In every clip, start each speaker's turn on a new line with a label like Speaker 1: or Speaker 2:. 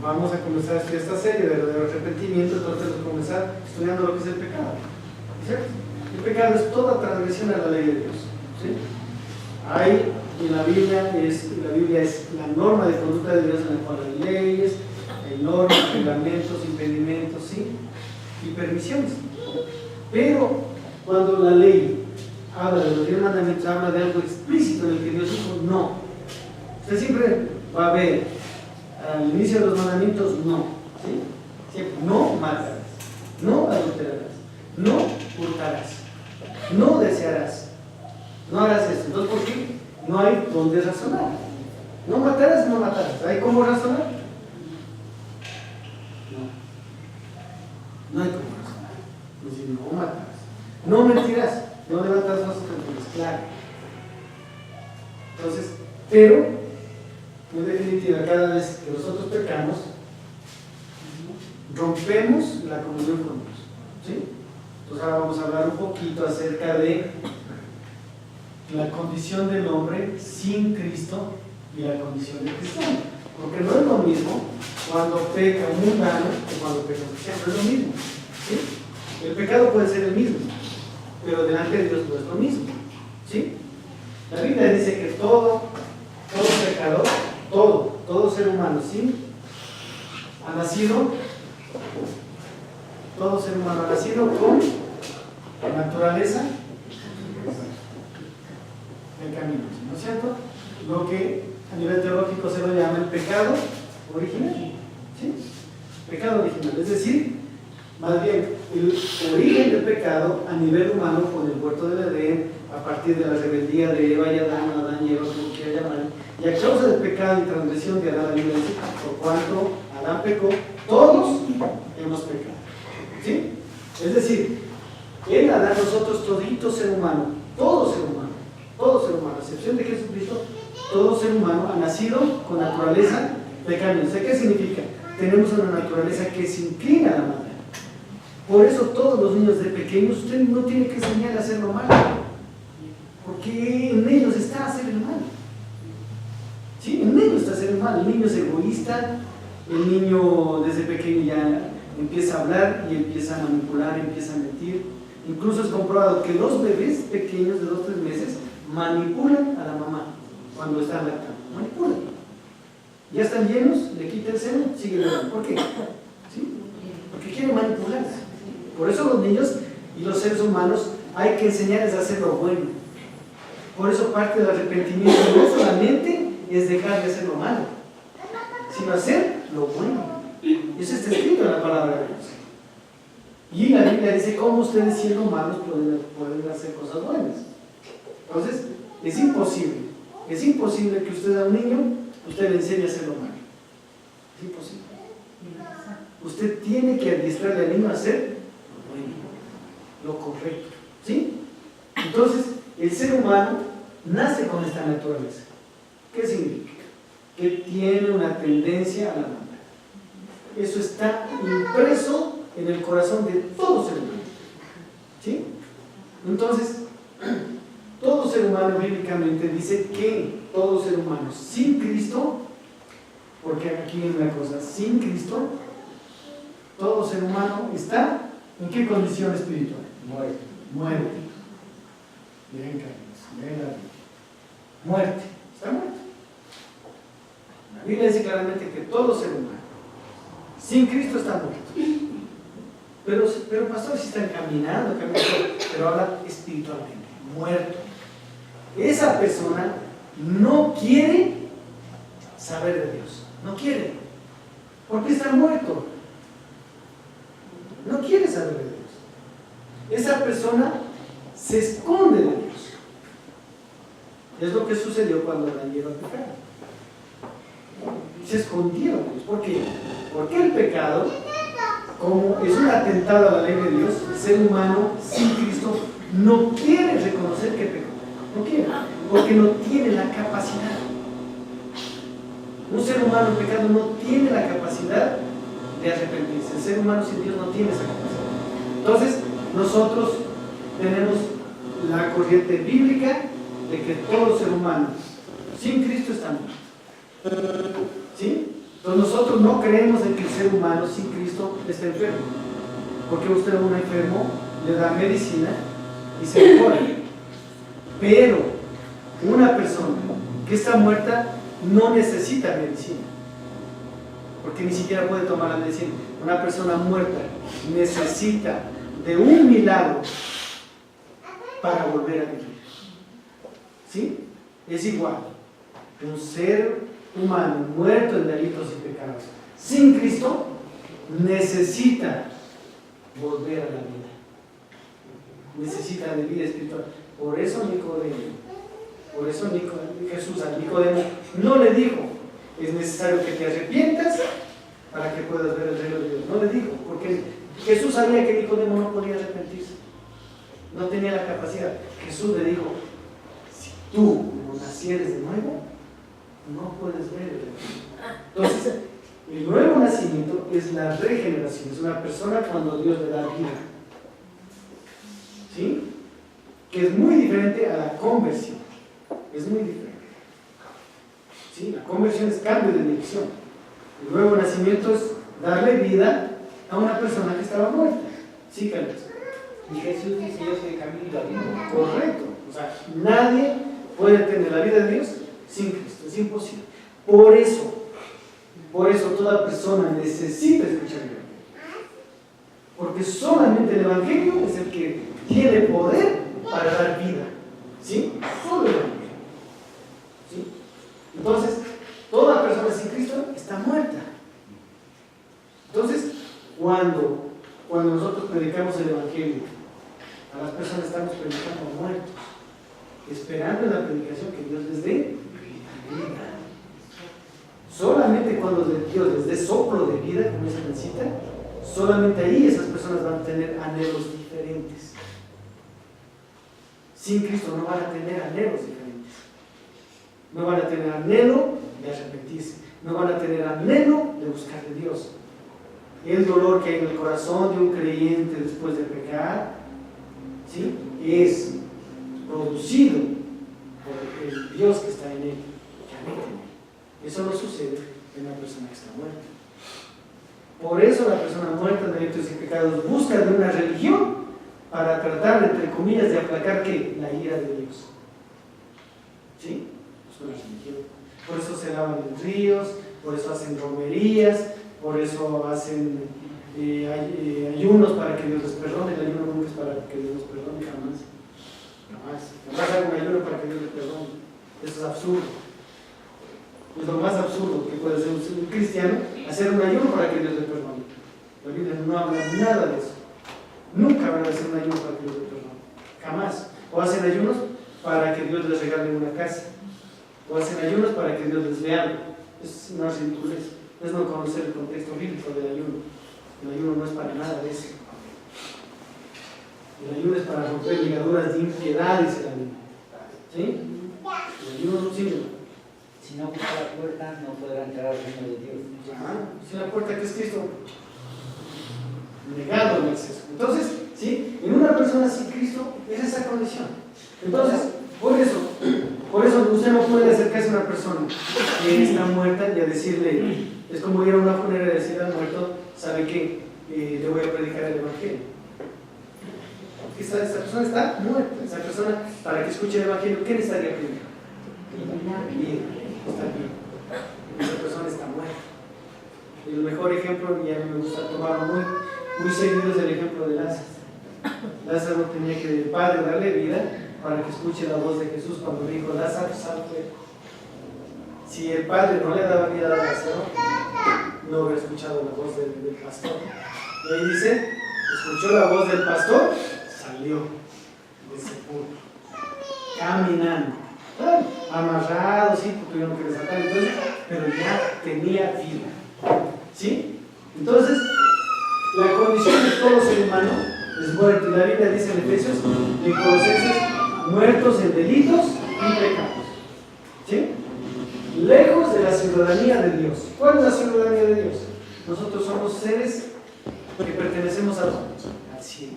Speaker 1: Vamos a comenzar a estudiar esta serie de arrepentimiento, entonces vamos a comenzar estudiando lo que es el pecado. ¿Cierto? El pecado es toda transgresión a la ley de Dios. ¿Sí? Hay en la Biblia es la norma de conducta de Dios en la cual hay leyes, hay normas, reglamentos, impedimentos, ¿sí? Y permisiones. Pero cuando la ley habla de los 10 mandamientos, habla de algo explícito en el que Dios dijo no. Usted siempre va a ver al inicio de los mandamientos no. ¿Sí? Siempre no matarás, no adulterarás, no hurtarás, no desearás, no harás esto. Entonces, ¿por qué? No hay donde razonar. No matarás, no matarás. ¿Hay cómo razonar? No hay cómo razonar. Es decir, no matarás. No mentirás. No levantarás falsos testimonios. Claro. Entonces, pero, en definitiva, cada vez que nosotros pecamos, rompemos la comunión con Dios. ¿Sí? Entonces ahora vamos a hablar un poquito acerca de la condición del hombre sin Cristo y la condición del cristiano. Porque no es lo mismo cuando peca un mundano que cuando peca un cristiano, no es lo mismo. ¿Sí? El pecado puede ser el mismo, pero delante de Dios no es lo mismo. ¿Sí? La Biblia dice que todo pecador, todo ser humano, ¿sí? Todo ser humano ha nacido con naturaleza del camino, ¿no es cierto? Lo que a nivel teológico se lo llama el pecado original, ¿sí? Pecado original, es decir, más bien el origen del pecado a nivel humano fue en el huerto del Edén, a partir de la rebeldía de Eva y Adán y Eva, como quiera llamar, y a causa del pecado y transgresión de Adán, la Biblia dice, por cuanto Adán pecó, todos hemos pecado, ¿sí? Es decir, en Adán nosotros todito ser humano, todo ser humano, a excepción de Jesucristo, todo ser humano ha nacido con naturaleza pecaminosa. ¿Qué significa? Tenemos una naturaleza que se inclina a la maldad. Por eso todos los niños de pequeños usted no tiene que enseñar a hacer lo malo, porque en ellos está hacer el mal. ¿Sí? En ellos está hacer el mal. El niño es egoísta, el niño desde pequeño ya empieza a hablar y empieza a manipular, empieza a mentir. Incluso es comprobado que los bebés pequeños de 2 o 3 meses manipulan a la mamá cuando están lactando. Manipulan. Ya están llenos, le quita el seno, sigue bebiendo. ¿Por qué? ¿Sí? Porque quieren manipularse. Por eso los niños y los seres humanos hay que enseñarles a hacer lo bueno. Por eso parte del arrepentimiento no solamente es dejar de hacer lo malo, sino hacer lo bueno. Eso está escrito en la palabra de Dios. Y la Biblia dice cómo ustedes siendo malos pueden hacer cosas buenas. Entonces, es imposible que usted a un niño, usted le enseñe a hacer lo malo. Es imposible. Usted tiene que adiestrarle al niño a hacer lo bueno, lo correcto. ¿Sí? Entonces, el ser humano nace con esta naturaleza. ¿Qué significa? Que tiene una tendencia a la maldad. Eso está impreso en el corazón de todo ser humano. ¿Sí? Entonces, todo ser humano bíblicamente dice que todo ser humano sin Cristo, porque aquí hay una cosa, sin Cristo, todo ser humano está ¿en qué condición espiritual? Muerte. Bien, Carlos, bien la Biblia. Muerte, está muerto. La Biblia dice claramente que todo ser humano sin Cristo está muerto. Pero pastor, si están caminando, pero habla espiritualmente, muerto. Esa persona no quiere saber de Dios, no quiere, porque está muerto. No quiere saber de Dios. Esa persona se esconde de Dios. Es lo que sucedió cuando Adán llegó a pecar. Se escondieron de Dios. ¿Por qué? Porque el pecado, como es un atentado a la ley de Dios, el ser humano sin Cristo no quiere reconocer que pecó. No quiere, porque no tiene la capacidad. Un ser humano en pecado no tiene la capacidad de arrepentirse. El ser humano sin Dios no tiene esa capacidad. Entonces, nosotros tenemos la corriente bíblica de que todo ser humano sin Cristo está muerto. ¿Sí? Entonces nosotros no creemos en que el ser humano sin Cristo está enfermo. Porque usted a un enfermo le da medicina y se mejora. Pero una persona que está muerta no necesita medicina. Porque ni siquiera puede tomar la medicina. Una persona muerta necesita de un milagro para volver a vivir. ¿Sí? Es igual. Un ser humano muerto en delitos y pecados sin Cristo necesita volver a la vida. Necesita de vida espiritual. Por eso Jesús a Nicodemo no le dijo: es necesario que te arrepientas para que puedas ver el reino de Dios. No le dijo, porque Jesús sabía que Nicodemo no podía arrepentirse, no tenía la capacidad. Jesús le dijo: si tú no nacieres de nuevo, no puedes ver el reino. Entonces, el nuevo nacimiento es la regeneración, es una persona cuando Dios le da vida, ¿sí? Que es muy diferente a la conversión, es muy diferente. ¿Sí? La conversión es cambio de dirección. El nuevo nacimiento es darle vida a una persona que estaba muerta. ¿Sí, Carlos?
Speaker 2: Y Jesús dice: yo soy el camino y la vida.
Speaker 1: Correcto. O sea, nadie puede tener la vida de Dios sin Cristo, es imposible. Por eso toda persona necesita escuchar el Evangelio. Porque solamente el Evangelio es el que tiene poder para dar vida. ¿Sí? Solo el Evangelio. ¿Sí? Entonces, toda persona sin Cristo está muerta. Entonces, cuando nosotros predicamos el Evangelio, a las personas estamos predicando muertos, esperando en la predicación que Dios les dé vida. Solamente cuando Dios les dé soplo de vida, como se necesita, solamente ahí esas personas van a tener anhelos diferentes. Sin Cristo no van a tener anhelos diferentes. No van a tener anhelo de arrepentirse, no van a tener anhelo de buscar de Dios. El dolor que hay en el corazón de un creyente después de pecar, ¿sí?, es producido por el Dios que está en él, que habita en él. Eso no sucede en una persona que está muerta. Por eso la persona muerta en delitos y pecados busca de una religión para tratar, entre comillas, de aplacar ¿qué? La ira de Dios. ¿Sí? Es una religión. Por eso se lavan en ríos, por eso hacen romerías, por eso hacen ayunos para que Dios les perdone. El ayuno nunca es para que Dios les perdone, jamás. Jamás hago un ayuno para que Dios les perdone. Eso es absurdo. Es lo más absurdo que puede hacer un cristiano, hacer un ayuno para que Dios le perdone. La Biblia no habla nada de eso. Nunca van a hacer un ayuno para que Dios le perdone. Jamás. O hacen ayunos para que Dios les regale una casa. O hacen ayunos para que Dios les dé algo. Es una ridiculez. Es no conocer el contexto bíblico del ayuno. El ayuno no es para nada de eso. El ayuno es para romper ligaduras de impiedad, dice la Biblia. ¿Sí? El ayuno no sirve.
Speaker 2: Si no busca la puerta, no podrá entrar al reino de Dios.
Speaker 1: Si la puerta que es Cristo, negado el acceso. Entonces, ¿sí?, en una persona sin Cristo es esa condición. Entonces, por eso usted no puede acercarse a una persona que está muerta y a decirle, es como ir a una funeraria y decirle al muerto: ¿sabe qué? Le voy a predicar el Evangelio. Esa persona está muerta. Esa persona, para que escuche el Evangelio, ¿qué necesitaría primero? Vida. Está bien. Esa persona está muerta. El mejor ejemplo, y a mí me gusta tomarlo muy seguido, es el ejemplo de Lázaro. Lázaro tenía que el Padre darle vida para que escuche la voz de Jesús cuando dijo: Lázaro, sal fuera. Si el Padre no le daba vida a Lázaro, no hubiera escuchado la voz del pastor. Y ahí dice: escuchó la voz del pastor, salió del sepulcro, caminando. Amarrado, sí, porque tuvieron que desatar, entonces, pero ya tenía vida. ¿Sí? Entonces, la condición de todo ser humano es muerto. Y la Biblia dice en Efesios, en Colosenses, muertos en delitos y pecados. ¿Sí? Lejos de la ciudadanía de Dios. ¿Cuál es la ciudadanía de Dios? Nosotros somos seres que pertenecemos al cielo.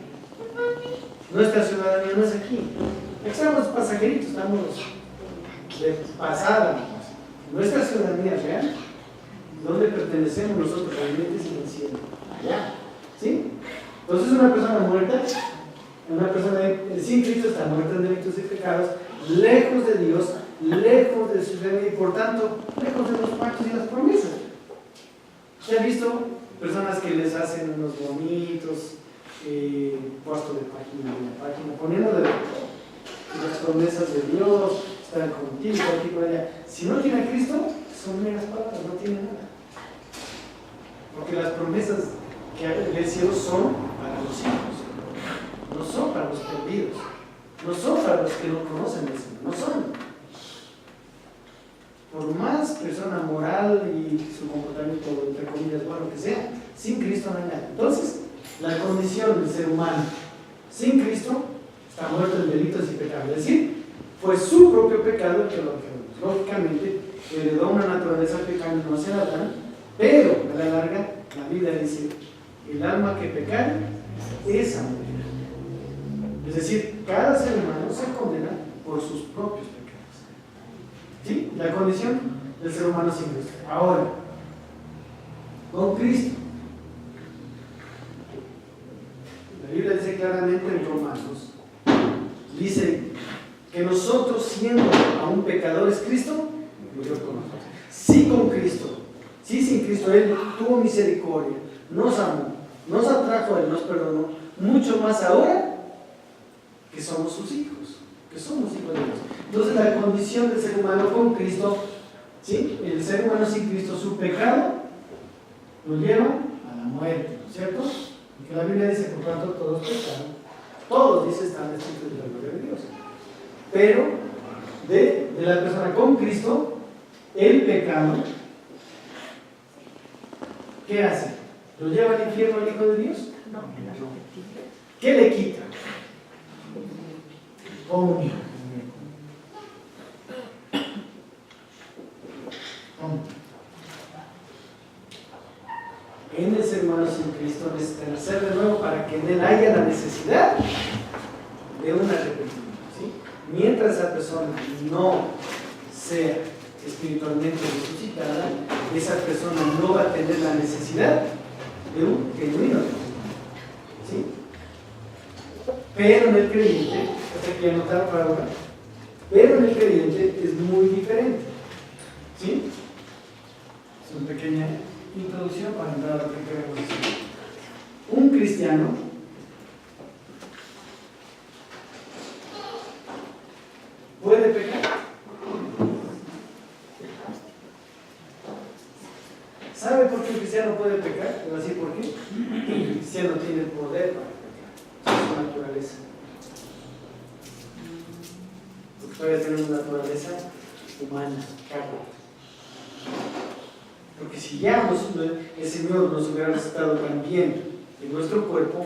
Speaker 1: Nuestra ciudadanía no es aquí. Estamos pasajeritos, estamos de pasada. Nuestra ciudadanía real, ¿dónde pertenecemos nosotros realmente es en el cielo. Allá. ¿Sí? Entonces una persona muerta, una persona sin Cristo está muerta en delitos y pecados, lejos de Dios, lejos de su reino y por tanto, lejos de los pactos y las promesas. ¿Se ha visto personas que les hacen unos bonitos, puesto de página en la página, poniendo de las promesas de Dios, están contigo, aquí por allá? Si no tiene a Cristo, son meras palabras, no tiene nada. Porque las promesas que del cielo son para los hijos, no son para los perdidos, no son para los que no conocen el Señor, no son. Por más persona moral y su comportamiento, entre comillas, bueno que sea, sin Cristo no hay nada. Entonces, la condición del ser humano sin Cristo está muerto en delitos y pecados. Es decir, fue su propio pecado el que lo heredó. Lógicamente, heredó una naturaleza pecaminosa en Adán, pero a la larga, la Biblia dice: el alma que pecare, esa morirá. Es decir, cada ser humano se condena por sus propios pecados. ¿Sí? La condición del ser humano sin Cristo. Ahora, con Cristo, la Biblia dice claramente en Romanos, dice que nosotros, siendo aún pecadores, Cristo murió con nosotros. Sí, con Cristo, sí, sin Cristo, Él tuvo misericordia, nos amó, nos atrajo a Él, nos perdonó, mucho más ahora que somos sus hijos, que somos hijos de Dios. Entonces, la condición del ser humano con Cristo, ¿sí? El ser humano sin Cristo, su pecado lo lleva a la muerte, ¿no es cierto? Porque la Biblia dice: por tanto, todos pecaron, todos, dice, están escritos de la gloria de Dios. Pero de la persona con Cristo, el pecado, ¿qué hace? ¿Lo lleva al infierno al Hijo de Dios? No. ¿Qué le quita? Comunión. En el ser humano sin Cristo necesita nacer de nuevo para que en él haya la necesidad de un arrepentimiento, ¿sí? Mientras esa persona no sea espiritualmente resucitada, esa persona no va a tener la necesidad de un genuino arrepentimiento, ¿sí? Pero en el creyente, hasta que anotar para ahora, pero en el creyente es muy diferente, ¿sí? Es una pequeña introducción para entrar a lo que queremos decir. Un cristiano puede pecar. ¿Sabe por qué un cristiano puede pecar? Le voy a decir por qué. El cristiano tiene el poder para pecar. Es su naturaleza. Porque todavía tenemos una naturaleza humana, carne. Porque si ya el Señor nos hubiera estado también en nuestro cuerpo,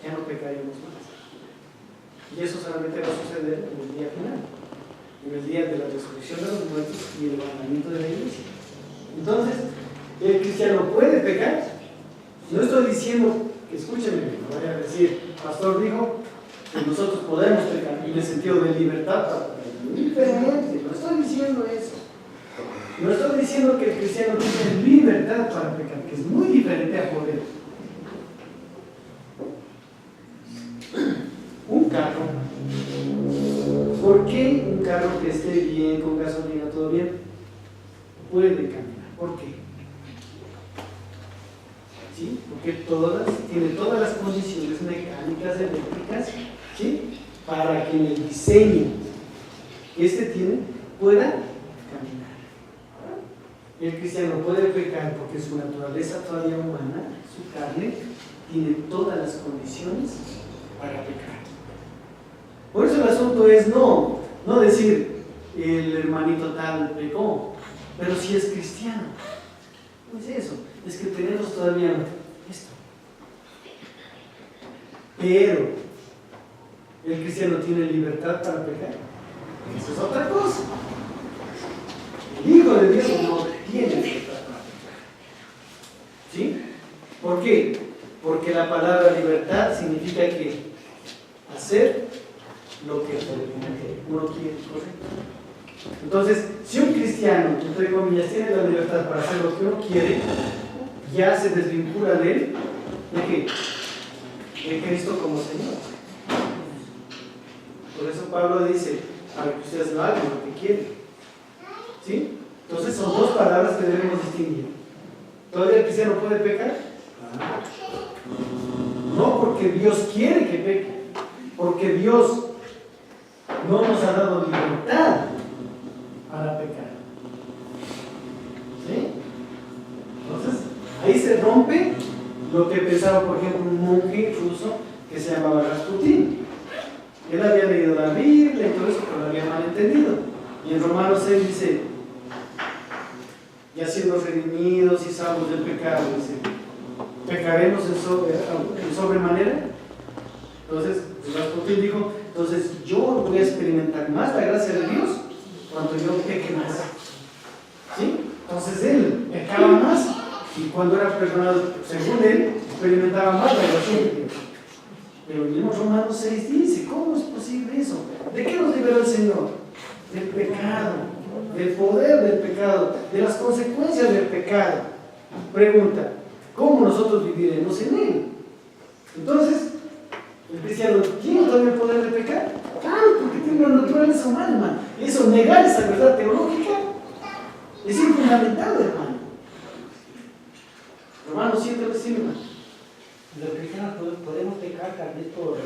Speaker 1: ya no pecaríamos más. Y eso solamente va a suceder en el día final, en el día de la resurrección de los muertos y el levantamiento de la iglesia. Entonces, ¿el cristiano puede pecar? No estoy diciendo, que escúchenme, no voy a decir, pastor dijo que nosotros podemos pecar en el sentido de libertad para pecar. Diferente, no estoy diciendo eso. No estoy diciendo que el cristiano tiene libertad para pecar, que es muy diferente a poder. Un carro, ¿por qué un carro que esté bien, con gasolina, todo bien, puede caminar? ¿Por qué? ¿Sí? Porque tiene todas las condiciones mecánicas, eléctricas, ¿sí? Para que en el diseño que este tiene pueda caminar. El cristiano puede pecar porque su naturaleza todavía humana, su carne, tiene todas las condiciones para pecar. Por eso el asunto es no decir el hermanito tal pecó, pero si es cristiano. No es eso, es que tenemos todavía esto. Pero el cristiano tiene libertad para pecar. Eso es otra cosa. El Hijo de Dios no tiene libertad para pecar. ¿Sí? ¿Por qué? Porque la palabra libertad significa que hacer lo que uno quiere, ¿correcto? Entonces, si un cristiano, entre comillas, tiene la libertad para hacer lo que uno quiere, ya se desvincula de él, ¿de qué? De Cristo como Señor. Por eso Pablo dice, para que ustedes no hagan lo que quieren. ¿Sí? Entonces son dos palabras que debemos distinguir. ¿Todavía el cristiano puede pecar? No porque Dios quiere que peque, porque Dios no nos ha dado libertad para pecar. ¿Sí? Entonces, ahí se rompe lo que pensaba, por ejemplo, un monje ruso que se llamaba Rasputín. Él había leído la Biblia y todo eso, pero lo había malentendido. Y en Romanos 6 dice, ya siendo redimidos y salvos del pecado, dice, ¿pecaremos en sobremanera? Entonces, Rasputín dijo, entonces yo voy a experimentar más la gracia de Dios cuando yo peque más. ¿Sí? Entonces él pecaba más y cuando era perdonado, según él, experimentaba más la gracia de Dios. Pero el mismo Romanos 6 dice, ¿cómo es posible eso? ¿De qué nos liberó el Señor? Del pecado, del poder del pecado, de las consecuencias del pecado. Pregunta, ¿cómo nosotros viviremos en él? Entonces, el cristiano tiene todavía el poder de pecar. Claro, porque tiene una naturaleza humana, hermano. Y eso, negar esa verdad teológica, es fundamental, hermano. Romanos 7 lo dice, hermano.
Speaker 2: Los cristianos podemos pecar tal vez por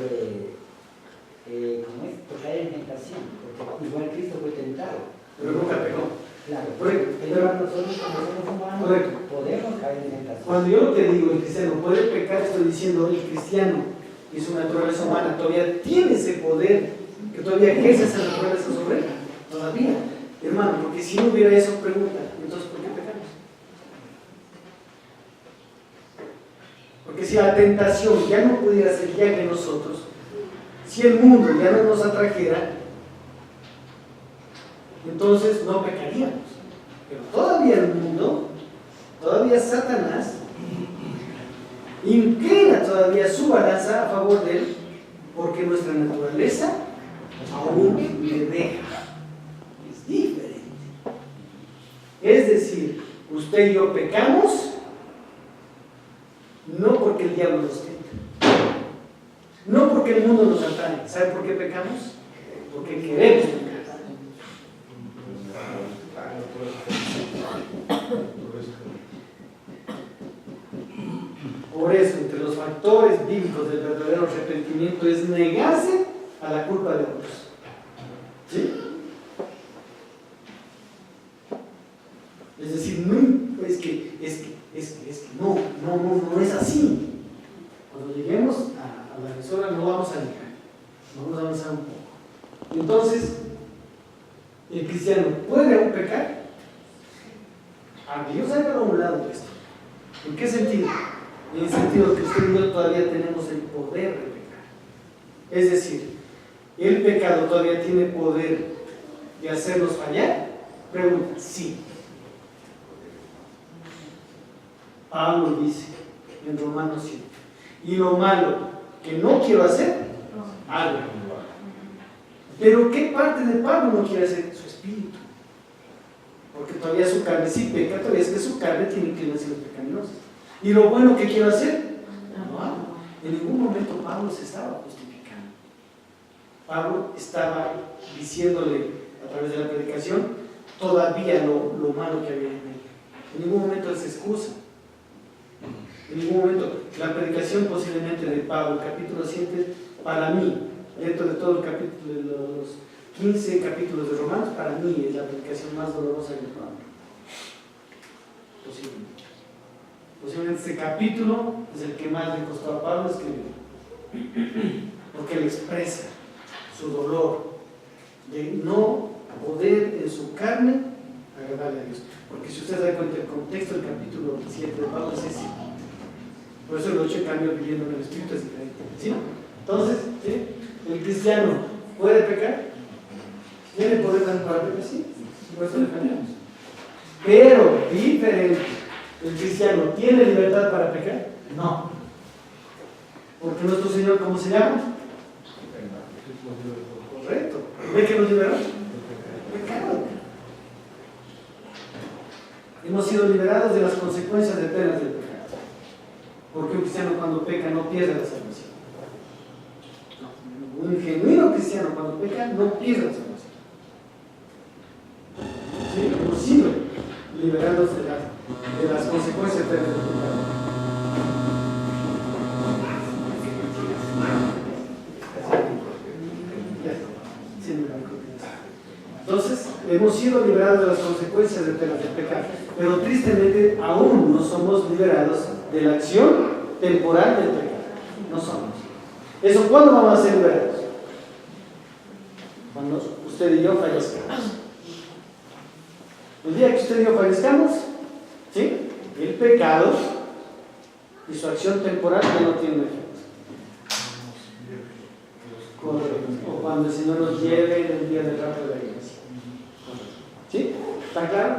Speaker 2: caer en tentación, porque igual Cristo fue tentado.
Speaker 1: Pero nunca pecó.
Speaker 2: Claro,
Speaker 1: Correcto.
Speaker 2: pero nosotros como seres humanos
Speaker 1: Correcto.
Speaker 2: podemos caer en tentación.
Speaker 1: Cuando yo te digo el cristiano puede pecar, estoy diciendo el cristiano y su naturaleza humana todavía tiene ese poder, que todavía ejerce esa naturaleza sobre él. Todavía. Hermano, porque si no hubiera eso, pregunta, entonces ¿por qué pecamos? Porque si la tentación ya no pudiera ser ya que nosotros, si el mundo ya no nos atrajera, entonces no pecaríamos. Pero todavía el mundo, todavía Satanás, inclina todavía su balanza a favor de él, porque nuestra naturaleza aún le deja. Es diferente. Es decir, usted y yo pecamos, no porque el diablo nos tenta, no porque el mundo nos atrae. ¿Sabe por qué pecamos? Porque queremos pecar. Por eso, entre los factores bíblicos del verdadero arrepentimiento es negarse a la culpa de otros. ¿Sí? Es decir, no es así. Cuando lleguemos a la emisora no vamos a llegar, vamos a avanzar un poco. Entonces, ¿el cristiano puede aún pecar? A Dios ha dado un lado de esto. ¿En qué sentido? En el sentido que usted y yo todavía tenemos el poder de pecar. Es decir, ¿el pecado todavía tiene poder de hacernos fallar? Pregunta, sí. Pablo dice en Romanos 7, y lo malo que no quiero hacer, hago. Pero ¿qué parte de Pablo no quiere hacer? Su espíritu. Porque todavía su carne sí peca, todavía es que su carne tiene inclinaciones pecaminosas. ¿Y lo bueno que quiero hacer? No hago. En ningún momento Pablo se estaba justificando. Pablo estaba diciéndole a través de la predicación todavía lo malo que había en él. En ningún momento él se excusa. En ningún momento. La predicación posiblemente de Pablo, capítulo 7, para mí, dentro de todo el capítulo, de los 15 capítulos de Romanos, para mí es la predicación más dolorosa de Pablo. Posiblemente. Posiblemente este capítulo es el que más le costó a Pablo escribir. Porque él expresa su dolor de no poder en su carne agradarle a Dios. Porque si usted da cuenta, el contexto del capítulo 7 de Pablo es ese. Por eso el 8 cambio viviendo en el Espíritu es diferente. ¿Sí? Entonces, ¿sí? ¿El cristiano puede pecar? ¿Tiene poder para pecar? Sí. Por eso defendemos. Pero, diferente. ¿El cristiano tiene libertad para pecar? No. Porque nuestro Señor, ¿cómo se llama? Correcto. ¿Ve que nos liberó? Pecado. Hemos sido liberados de las consecuencias eternas del pecado. Porque un cristiano cuando peca no pierde la salvación. No. Un genuino cristiano cuando peca no pierde la salvación. ¿Sí? Hemos sido liberados de las consecuencias eternas del pecado. Entonces, hemos sido liberados de las consecuencias eternas del pecado, pero tristemente aún no somos liberados de la acción temporal del pecado. No somos. ¿Eso cuándo vamos a ser liberados? Cuando usted y yo fallezcamos. El día que usted y yo fallezcamos, ¿sí? El pecado y su acción temporal ya no tienen efecto. O cuando el Señor nos lleve en el día del rapto de la iglesia. ¿Sí? ¿Está claro?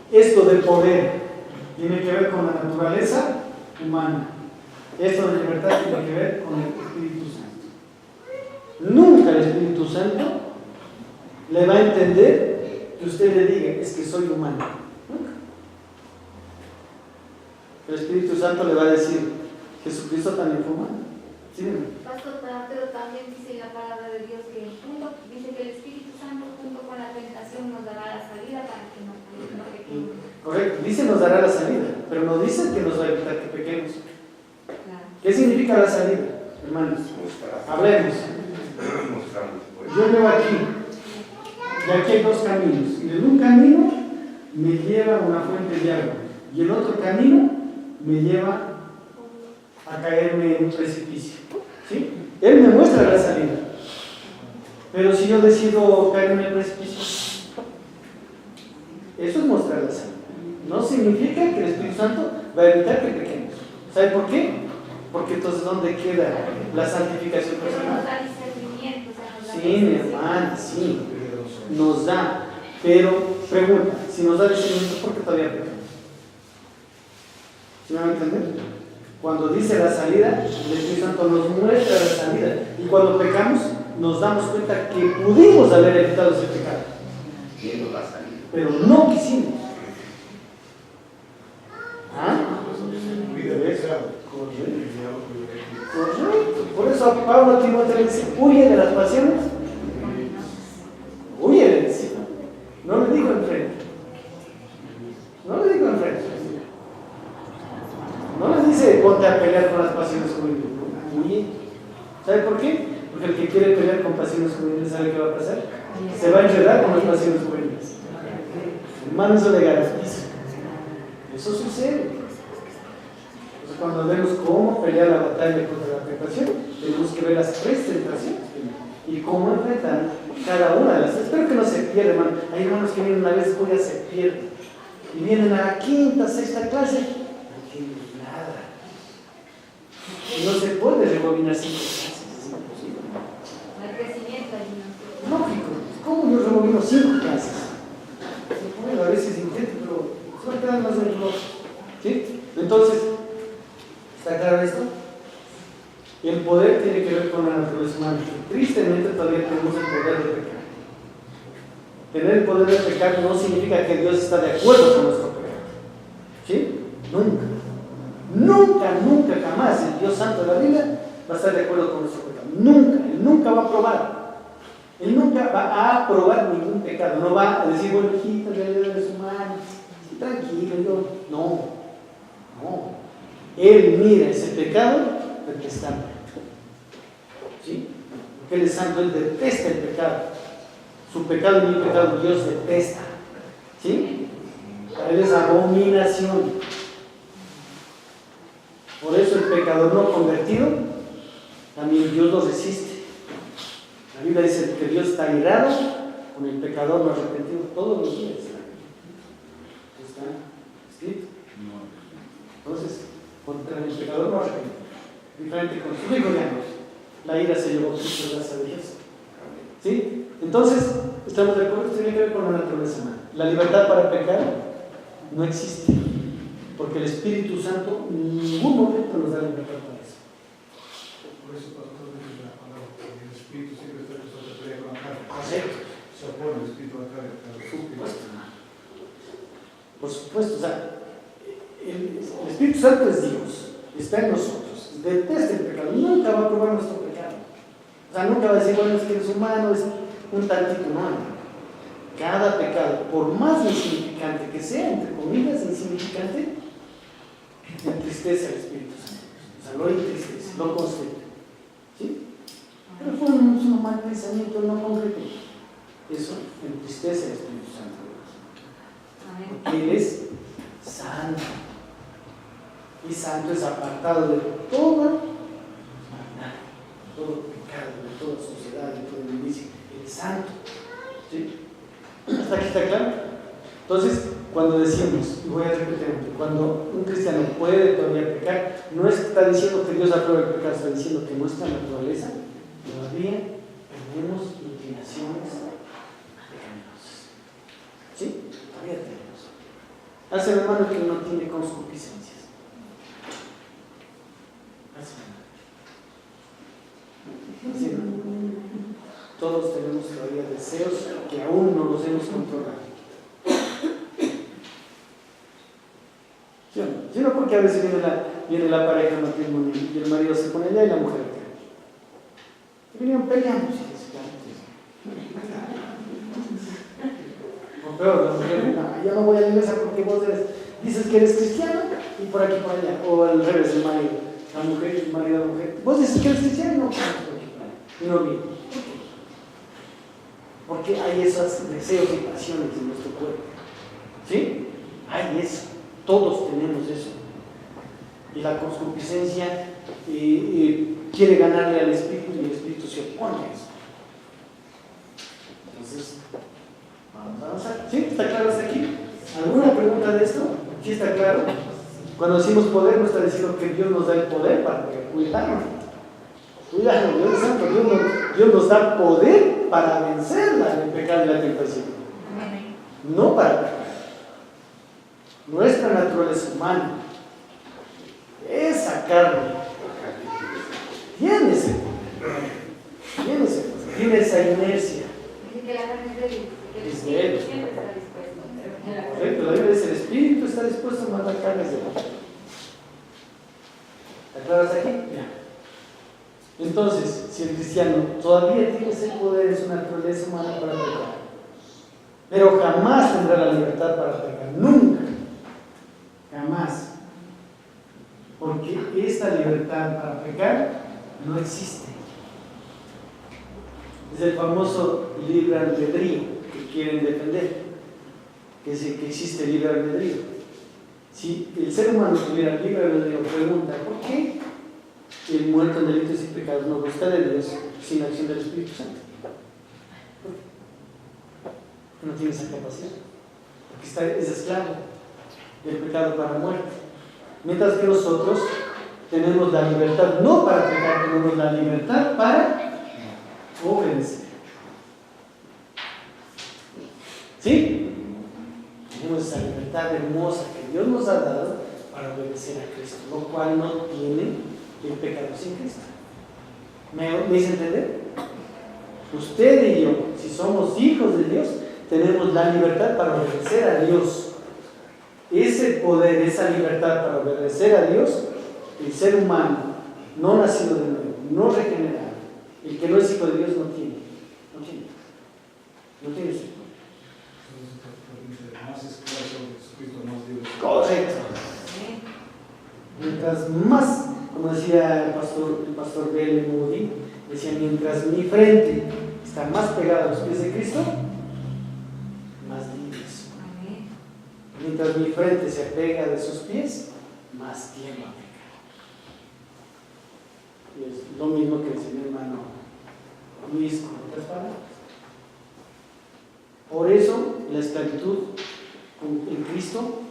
Speaker 1: Esto del poder tiene que ver con la naturaleza humana. Esto de libertad tiene que ver con el Espíritu Santo. Nunca el Espíritu Santo le va a entender que usted le diga, es que soy humano. Nunca. El Espíritu Santo le va a decir, Jesucristo también fue humano. ¿Sí?
Speaker 3: Pastor, pero también dice la palabra de Dios que dice que el Espíritu Santo junto con la tentación nos dará la salida para que no pequemos.
Speaker 1: Correcto, dice nos dará la salida, pero no dice que nos va a evitar que pequemos.
Speaker 3: Claro.
Speaker 1: ¿Qué significa la salida, hermanos? Hablemos. Yo veo aquí, y aquí hay dos caminos, y en un camino me lleva a una fuente de agua, y el otro camino me lleva a caerme en un precipicio. ¿Sí? Él me muestra la salida. Pero si yo decido caerme en el precipicio, eso es mostrar la salida. No significa que el Espíritu Santo va a evitar que pequemos. ¿Sabe por qué? Porque entonces ¿dónde queda la santificación
Speaker 3: Pero
Speaker 1: personal?
Speaker 3: nos da discernimiento, o sea, nos da
Speaker 1: Sí, mi hermana, sí. Nos da. Pero, pregunta, si nos da discernimiento, ¿por qué todavía pecamos? ¿Sí me van a entender? Cuando dice la salida, el Espíritu Santo nos muestra la salida. Y cuando pecamos, nos damos cuenta que pudimos haber evitado ese pecado. Pero no quisimos. ¿Ah? Correcto. Por eso a Pablo a Timoteo le dice, huye de las pasiones. Huye de eso. No le digo enfrente. No le digo enfrente. No le dice ponte a pelear con las pasiones juveniles. Huye. ¿Sabe por qué? Porque el que quiere pelear con pasiones juveniles, ¿sabe qué va a pasar? Se va a enredar con las pasiones juveniles. Hermano, eso le garantizo. Eso sucede. Entonces, cuando vemos cómo pelear la batalla contra la tentación, tenemos que ver las tres tentaciones y cómo enfrentar cada una de las. Espero que no se pierda, hermano. Hay hermanos que vienen una vez, después ya se pierden. Y vienen a la quinta, sexta clase. Nada. Y no se puede rebobinar 5 clases, es imposible.
Speaker 3: el crecimiento allí.
Speaker 1: Lógico, ¿cómo yo rebobino 5 clases? Bueno, a veces intento, pero se va a quedar más en el reloj. ¿Sí? Entonces, ¿está claro esto? El poder tiene que ver con la naturaleza humana. Tristemente todavía tenemos el poder de pecar. Tener el poder de pecar no significa que Dios está de acuerdo con nuestro pecado. ¿Sí? Nunca. Nunca, nunca, jamás el Dios Santo de la Biblia va a estar de acuerdo con nuestro pecado. Nunca. Él nunca va a aprobar. Él nunca va a aprobar ningún pecado. No va a decir, bueno, hijito, en realidad eres humano. Sí, tranquilo, yo. No. No. Él mira ese pecado detestando. ¿Sí? Porque Él es santo, Él detesta el pecado. Su pecado y mi pecado Dios detesta. ¿Sí? Para Él es abominación. Por eso el pecador no convertido, también Dios lo resiste. La Biblia dice que Dios está irado con el pecador no arrepentido todos los días. Está escrito. Entonces, contra el pecador no arrepentido. Diferente con su hijo de Dios. La ira se llevó Cristo, gracias a Dios. ¿Sí? Entonces, estamos de acuerdo, esto tiene que ver con la naturaleza humana. La libertad para pecar no existe. Porque el Espíritu Santo en ningún momento nos da libertad para eso.
Speaker 4: Por eso pastor dice la palabra, que el Espíritu siempre está dispuesto a pelear con la carne.
Speaker 1: Correcto.
Speaker 4: Se opone el Espíritu a la carne.
Speaker 1: Por supuesto, hermano. Por supuesto, o sea, el Espíritu Santo es Dios, está en nosotros, detesta el pecado, nunca va a probar nuestro pecado. O sea, nunca va a decir, bueno, es que eres humano, es un tantito, no. Cada pecado, por más insignificante que sea, entre comillas, insignificante, entristece al Espíritu Santo. O sea, lo entristece, lo constriñe. ¿Sí? Pero fue un mal pensamiento no concreto. Eso entristece al Espíritu Santo. Porque Él es santo. Y santo es apartado de toda maldad, de todo pecado, de toda suciedad, de todo inicio. Él es santo. ¿Sí? ¿Hasta aquí está claro? Entonces, cuando decimos, y voy a repetir, cuando un cristiano puede todavía pecar, no es que está diciendo que Dios aprueba el pecado, está diciendo que nuestra naturaleza todavía tenemos inclinaciones pecaminosas. ¿Sí? Todavía tenemos. Hace el hermano que no tiene concupiscencias. Hace el hermano. ¿Sí, no? Todos tenemos todavía deseos que aún no los hemos controlado. ¿Sí o no? ¿Sí o no? Porque a veces viene la pareja matrimonio y el marido se pone allá y la mujer acá. Y venían peleando. O peor, la mujer, no, yo no voy a la iglesia porque vos dices que eres cristiano y por aquí por allá. O al revés, el marido, la mujer y el marido, la mujer. Vos dices que eres cristiano y no, por aquí por allá. Y no viene. Porque hay esos deseos y pasiones en nuestro cuerpo. ¿Sí? Hay eso. Todos tenemos eso. Y la concupiscencia quiere ganarle al Espíritu y el Espíritu se opone a eso. Entonces, vamos a avanzar. ¿Sí? ¿Está claro hasta aquí? ¿Alguna pregunta de esto? ¿Sí está claro? Cuando decimos poder, no está diciendo que Dios nos da el poder para cuidarnos. Cuidado, Dios es santo, Dios nos da poder para vencer el pecado y la tentación. No para pecar. Nuestra naturaleza humana, esa carne, tiene ese poder, tiene esa inercia.
Speaker 3: Dice que la carne es débil, que el
Speaker 1: Es
Speaker 3: espíritu
Speaker 1: débil.
Speaker 3: siempre está dispuesto.
Speaker 1: Correcto, la Biblia dice, el espíritu está dispuesto a matar carnes de muerte. ¿Está claro hasta aquí? Ya. Entonces, si el cristiano todavía tiene ese poder en su naturaleza humana para pecar, pero jamás tendrá la libertad para pecar, nunca, jamás, porque esta libertad para pecar no existe. Es el famoso libre albedrío que quieren defender, que es el que existe libre albedrío. Si el ser humano tuviera libre albedrío, pregunta, ¿por qué el muerto en delitos y pecados no gusta de Dios sin la acción del Espíritu Santo? No tiene esa capacidad, porque es esclavo del pecado para muerte. Mientras que nosotros tenemos la libertad no para pecar, tenemos la libertad para obedecer. ¿Sí? Tenemos esa libertad hermosa que Dios nos ha dado para obedecer a Cristo, lo cual no tiene el pecado sin Cristo. ¿Me hice entender? Usted y yo, si somos hijos de Dios, tenemos la libertad para obedecer a Dios. Ese poder, esa libertad para obedecer a Dios, el ser humano, no nacido de nuevo, no regenerado, el que no es hijo de Dios no tiene ese poder.
Speaker 4: Más esclavo de Jesucristo, más libre.
Speaker 1: Correcto. Mientras más, como decía el pastor B.L. Moody, decía, mientras mi frente está más pegada a los pies de Cristo, más libre soy. Mientras mi frente se apega de sus pies, más tiempo a pecar. Y es lo mismo que decía mi hermano Luis con otras palabras. Por eso la esclavitud en Cristo,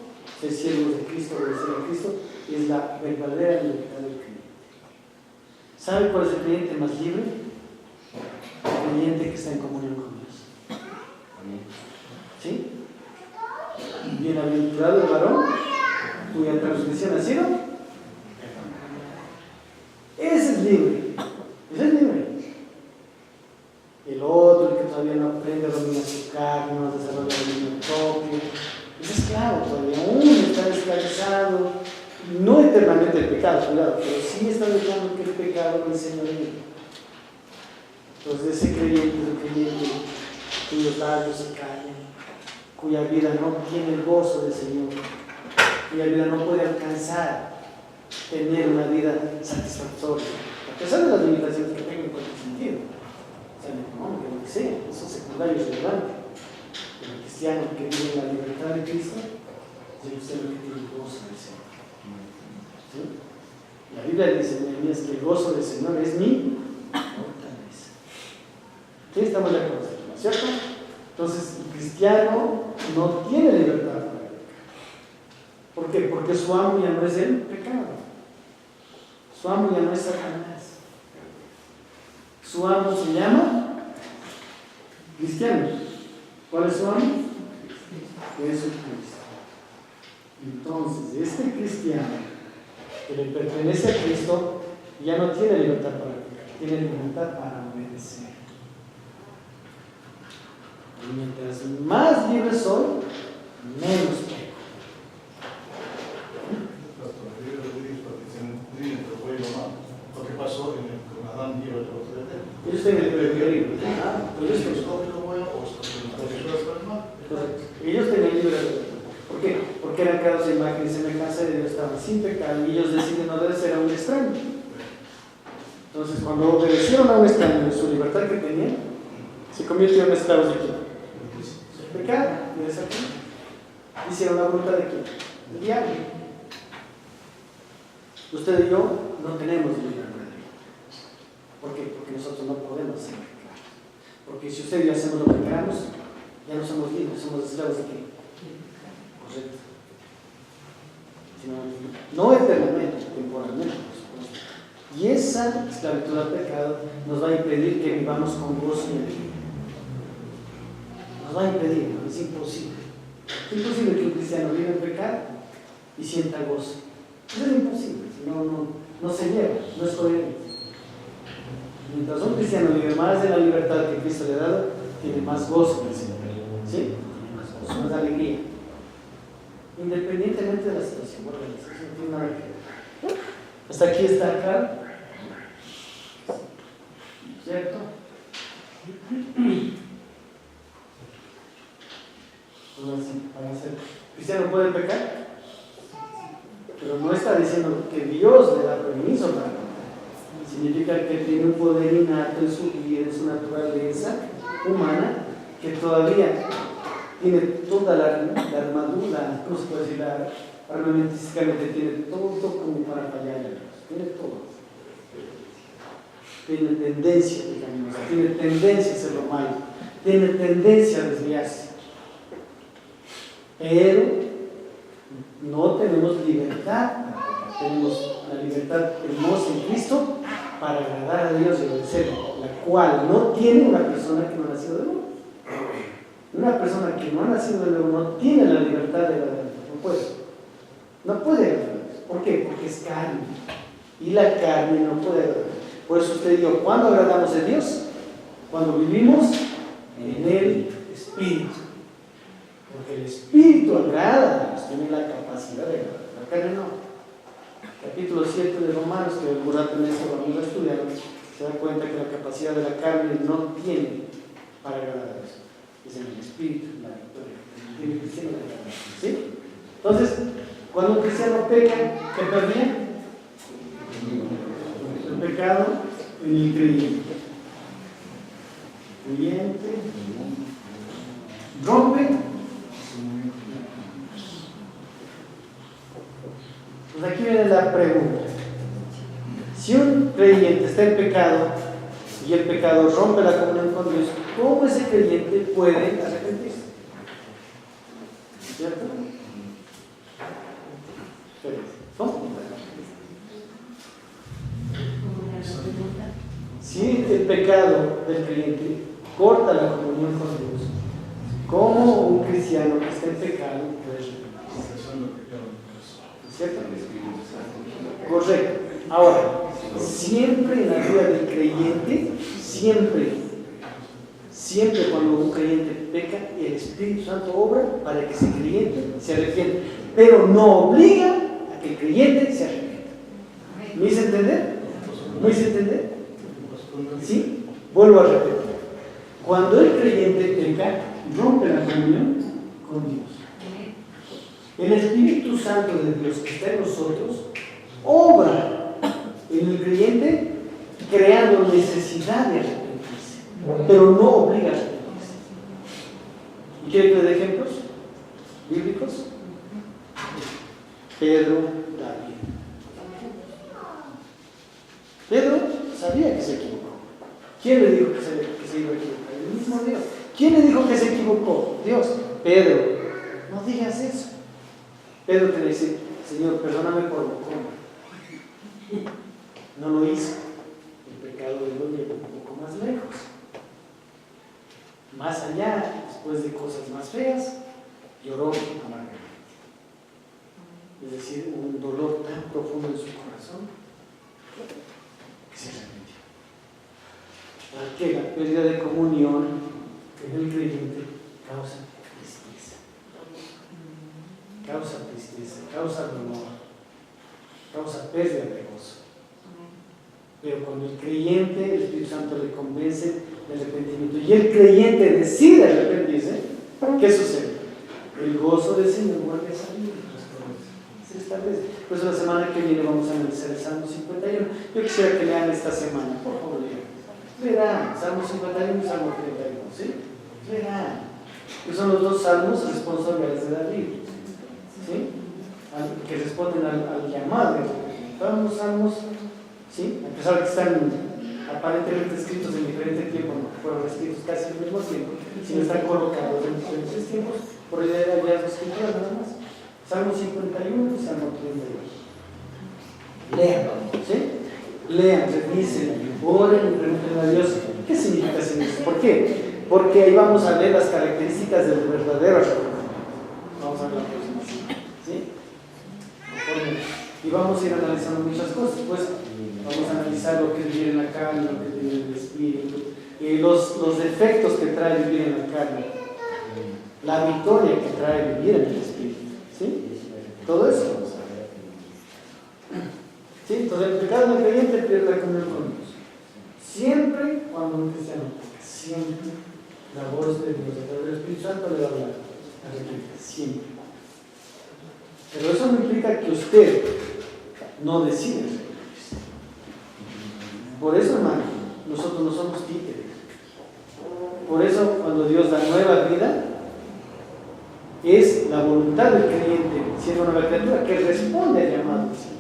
Speaker 1: ser siervos de Cristo, obedecer a Cristo, es la verdadera libertad del creyente. ¿Sabe cuál es el creyente más libre? El creyente que está en comunión con Dios. ¿Sí? Bienaventurado el varón cuya transgresión ha sido. Ese es libre. Ese es libre. El otro, el que todavía no aprende a dominar su carne, no desarrolla el dominio propio, es esclavo todavía. dejado, no eternamente el pecado, cuidado, pero sí está dejando que el pecado lo enseñoree. Entonces ese creyente cuyos labios se callan, cuya vida no tiene el gozo del Señor, cuya vida no puede alcanzar tener una vida satisfactoria, a pesar de las limitaciones que tenga en cualquier sentido, o sea, en económico, lo que sea, eso es secundario y relevante. El cristiano que vive en la libertad de Cristo, debe ser el que tiene el gozo del Señor. ¿Sí? La Biblia dice en Nehemías que el gozo del Señor es mi fortaleza. ¿Sí? Estamos de acuerdo, ¿cierto? Entonces, el cristiano no tiene libertad para pecar. ¿Por qué? Porque su amo ya no es el pecado. Su amo ya no es Satanás. Su amo se llama cristiano. ¿Cuál es su amo? Jesucristo. Entonces, este cristiano que le pertenece a Cristo ya no tiene libertad para pecar, tiene libertad para obedecer. Y mientras más libre soy, menos peco.
Speaker 4: Lo que pasó con Adán y Eva el otro día.
Speaker 1: Ellos tienen el libre. Ellos tenían libre albedrío. ¿Por qué? Porque eran creados a imagen y semejanza de Dios, estaban sin pecado y ellos deciden obedecer a un extraño. Entonces, cuando obedecieron a un extraño en su libertad que tenían, se convirtieron en esclavos de quién? Del pecado, de esa quién. Hicieron la voluntad de quién? Del diablo. Usted y yo no tenemos libre albedrío. ¿Por qué? Porque nosotros no podemos hacer pecado. Porque si usted y yo hacemos lo que queramos, ya no somos libres, somos esclavos de qué? Correcto. No eternamente, temporalmente, por supuesto. Y esa esclavitud al pecado nos va a impedir que vivamos con gozo y alegría. Nos va a impedir, es imposible. Es imposible que un cristiano viva en pecado y sienta gozo. Eso es imposible, no se lleva, no es coherente. Mientras un cristiano vive más de la libertad que Cristo le ha dado, tiene más gozo del Señor. ¿Sí? Más alegría. Independientemente de la situación, bueno, eso no tiene nada que ver. Hasta aquí está claro. ¿Cierto? Para ser cristiano puede pecar, pero no está diciendo que Dios le da permiso para pecar. Significa que tiene un poder innato en su vida, en su naturaleza humana, que todavía tiene toda la armadura, ¿cómo se puede decir? Armamentísticamente tiene todo como para fallar a Dios. Tiene todo. Tiene tendencia a pecaminosa, tiene tendencia a hacerlo mal, tiene tendencia a desviarse. Pero no tenemos libertad, tenemos la libertad hermosa en Cristo para agradar a Dios y obedecerle, la cual no tiene una persona que no ha nacido de nuevo. Una persona que no ha nacido de nuevo no tiene la libertad de agradar a Dios, no puede agradar a Dios. ¿Por qué? Porque es carne y la carne no puede agradar. Por eso usted dijo, ¿cuándo agradamos a Dios? Cuando vivimos en el Espíritu. Porque el Espíritu agrada a Dios, tiene la capacidad de agradar. La carne no. Capítulo 7 de Romanos, que el burato en esto vamos a estudiar, se da cuenta que la capacidad de la carne no tiene para agradar a Dios. Es en el Espíritu, la victoria. Tiene cristiano de agradar. ¿Sí? Entonces, cuando un cristiano peca, ¿qué perdía? El pecado en el creyente. Creyente rompe. Pues aquí viene la pregunta. Si un creyente está en pecado y el pecado rompe la comunión con Dios, ¿cómo ese creyente puede arrepentirse? ¿Cierto? ¿Cómo? Si el pecado del creyente corta la comunión con Dios, ¿cómo un cristiano que está en pecado puede arrepentirse? ¿Cierto? Correcto. Ahora, siempre en la vida del creyente, siempre cuando un creyente peca, el Espíritu Santo obra para que ese creyente se arrepienta, pero no obliga el creyente se arrepienta. ¿Me hice entender? ¿Me hice entender? ¿Sí? Vuelvo a repetir. Cuando el creyente peca, rompe la comunión con Dios. El Espíritu Santo de Dios que está en nosotros obra en el creyente creando necesidad de arrepentirse, pero no obliga a arrepentirse. ¿Y quiere que le dé ejemplos bíblicos? Pedro David. Pedro sabía que se equivocó. ¿Quién le dijo que se iba a equivocar? El mismo Dios. ¿Quién le dijo que se equivocó? Dios. Pedro, no digas eso. Pedro te dice, Señor, perdóname por bocón. No lo hizo. El pecado de Dios llegó un poco más lejos. Más allá, después de cosas más feas, lloró amargamente. Es decir, un dolor tan profundo en su corazón que se arrepintió. Porque la pérdida de comunión en el creyente causa tristeza, causa dolor, causa pérdida de gozo. Pero cuando el creyente, el Espíritu Santo le convence del arrepentimiento y el creyente decide arrepentirse, ¿qué sucede? El gozo del Señor vuelve a salir. Se establece. Por eso la semana que viene vamos a analizar el Salmo 51. Yo quisiera que lean esta semana, por favor, lean. Verán, Salmo 51 y Salmo 31, ¿sí? Verán. Que son los dos salmos responsoriales de David, ¿sí? Que responden al llamado. Todos los salmos, ¿sí? A pesar de que están aparentemente escritos en diferente tiempo, no fueron escritos casi al mismo tiempo, sino están colocados en diferentes tiempos, por ahí hay hallazgos escrituras nada más. Salmo 51 y Salmo 32. Lean, ¿sí? Lean, revisen, oren y pregunten a Dios qué significa eso. ¿Por qué? Porque ahí vamos a ver las características del verdadero arrepentimiento. Vamos a ver la próxima, ¿sí? Y vamos a ir analizando muchas cosas. Pues vamos a analizar lo que es vivir en la carne, lo que es vivir en el espíritu, los defectos que trae vivir en la carne, la victoria que trae vivir en el espíritu, ¿sí? Todo eso vamos a ver. ¿Sí? Entonces el pecado del creyente pierde la comunión con Dios. Siempre cuando un cristiano peca, siempre la voz de Dios, a través del Espíritu Santo le va a hablar, siempre. Pero eso no implica que usted no decida arrepentirse. Por eso, hermano, nosotros no somos títeres. Por eso, cuando Dios da nueva vida, es la voluntad del creyente, siendo una nueva criatura, que responde al llamado del Señor.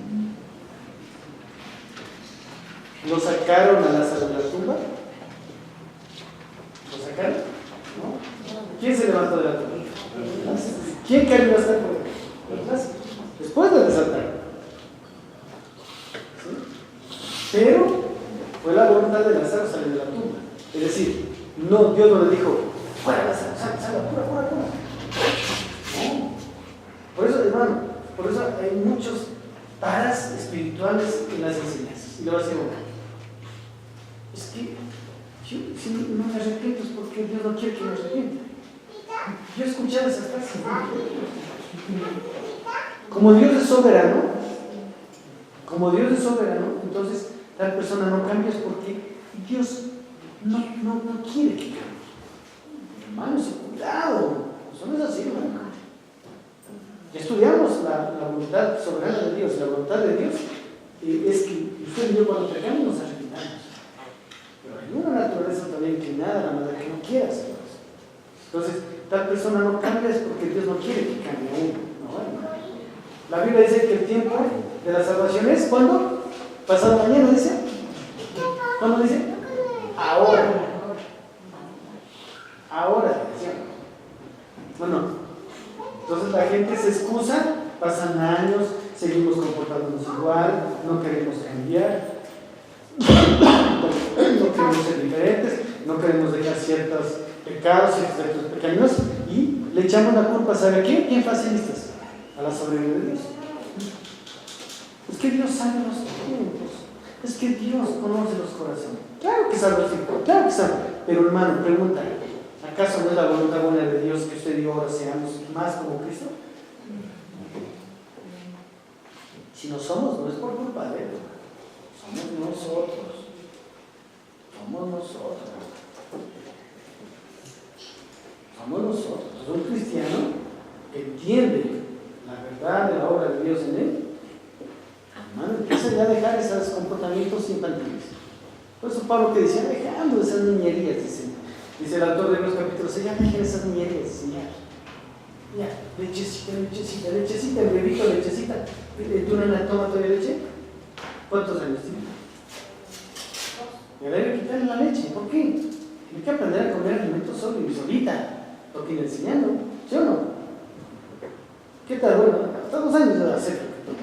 Speaker 1: ¿Lo sacaron a Lázaro de la tumba? ¿Lo sacaron? ¿No? ¿Quién se levantó de la tumba? ¿Quién cayó hasta el cuerpo? Después de desatar. ¿Sí? Pero fue la voluntad de Lázaro salir de la tumba. Es decir, no, Dios no le dijo, fuera Lázaro, sal, fuera. No. Por eso, hermano, por eso hay muchos paras espirituales en las enseñanzas. Y le va a decir, es que si no me arrepiento es porque Dios no quiere que me arrepienta. Yo he escuchado esas frases. Como Dios es soberano, entonces tal persona no cambia es porque Dios no quiere que cambie. Hermanos, cuidado, eso no es así, hermano. Ya estudiamos la voluntad soberana de Dios. La voluntad de Dios es que usted y yo cuando pecamos nos arrepintamos. Pero hay una naturaleza también inclinada a la manera que no quiera hacer eso. Entonces, tal persona no cambia es porque Dios no quiere que cambie a uno. No. La Biblia dice que el tiempo de la salvación es ¿cuándo? ¿Pasado mañana dice? ¿Cuándo dice? Ahora. Dice. Bueno, entonces la gente se excusa, pasan años, seguimos comportándonos igual, no queremos cambiar, no queremos ser diferentes, no queremos dejar ciertos pecados, ciertos actos pequeños y le echamos la culpa, ¿sabe a quién? ¿Quién facilistas? A la soberanía de Dios. Es que Dios sabe los tiempos, es que Dios conoce los corazones. Claro que sabe los tiempos, claro que sabe. Pero hermano, pregunta, ¿acaso no es la voluntad buena de Dios que usted y yo ahora seamos más como Cristo? Si no somos, no es por culpa de él, somos nosotros. Somos nosotros. Somos nosotros. Un cristiano que entiende la verdad de la obra de Dios en él, hermano, empieza ya a dejar esos comportamientos infantiles. Por eso Pablo que decía, dejando esas niñerías, dice el autor de los capítulos, ya dejen esas niñerías, dice, ya, lechecita, el bebito, lechecita. ¿Tú no la tomas todavía leche? ¿Cuántos años tiene? Me debe quitarle la leche, ¿por qué? Hay que aprender a comer alimentos sólidos, solita, lo que le enseñando, ¿sí o no? ¿Qué tal? Bueno, hasta 2 años de hacer que tome.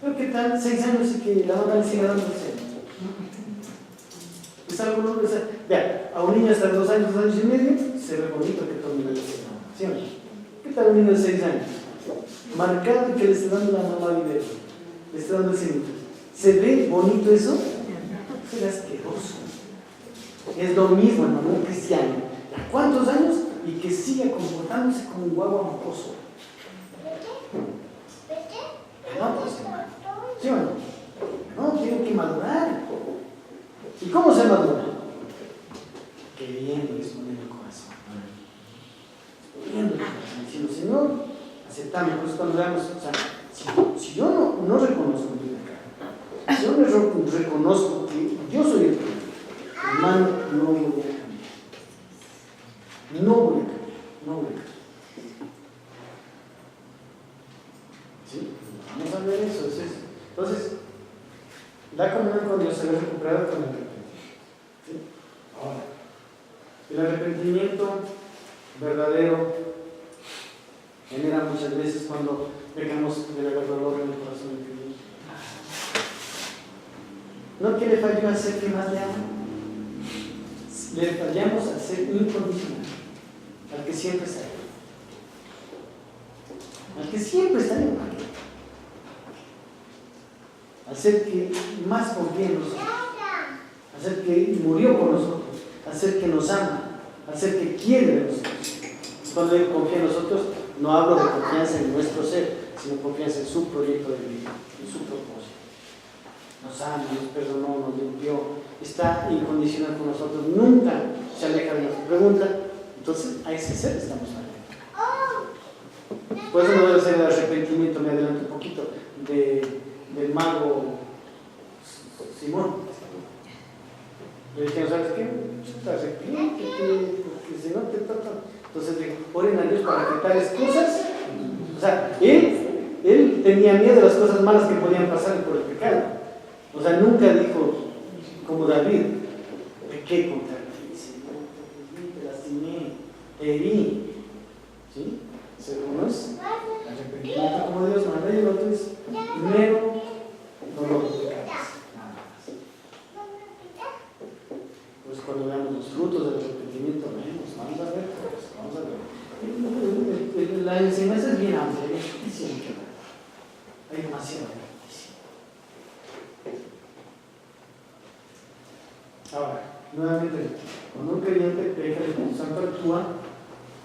Speaker 1: Pero ¿qué tal? 6 años y que la mamá le siga dando leche. Es algo nuevo. Vea, a un niño hasta 2 años, 2 años y medio, se ve bonito que tome la leche. ¿Sí o no? ¿Qué tal un niño de 6 años? Marcado y que le esté dando la mamá video, le esté dando el cenito. ¿Se ve bonito eso? Es asqueroso. Es lo mismo, hermano, un cristiano. ¿Cuántos años? Y que siga comportándose como un guagua mocoso. No, pues, ¿sí o no? No, tiene que madurar. ¿Y cómo se madura? Queriendo disponer el corazón. Queriendo el corazón. Diciendo, Señor, aceptame. Por eso cuando veamos, o sea, si yo no reconozco mi pecado, si yo no reconozco que yo soy el pecado, hermano, no voy a cambiar. No voy a cambiar. ¿Sí? Vamos a ver eso. Entonces, la comunión con Dios se ve recuperada con el arrepentimiento. ¿Sí? Ahora, el arrepentimiento verdadero genera muchas veces cuando pecamos de verdad dolor en el corazón del creyente. No que le falló a ser que más le ama. Le fallamos a ser incondicional, al que siempre está ahí. Al que siempre está ahí. Al ser que más confía en nosotros, al ser que murió por nosotros, al ser que nos ama, al ser que quiere de nosotros. Cuando digo confía en nosotros, no hablo de confianza en nuestro ser, sino confianza en su proyecto de vida, en su propósito. Nos ama, nos perdonó, nos limpió, está incondicional con nosotros, nunca se aleja de nuestra pregunta. Entonces, a ese ser estamos hablando. Por eso no debe ser el arrepentimiento, me adelanto un poquito, del mago Simón. Le dijeron, ¿sabes qué? Te arrepiéntete, porque si no te toca. Entonces dijo, oren a Dios para que tales cosas. O sea, él tenía miedo de las cosas malas que podían pasar por el pecado. O sea, nunca dijo, como David, pequé contra ti, Señor, te lastimé, te herí. ¿Sí? Uno es arrepentimiento como Dios manda y el otro es mero dolor de pecados. Nada más. Pues cuando veamos los frutos del arrepentimiento, vamos a ver. La enseñanza es bien amplia, hay demasiado. Ahora, nuevamente, cuando un creyente peca, el Espíritu Santo actúa,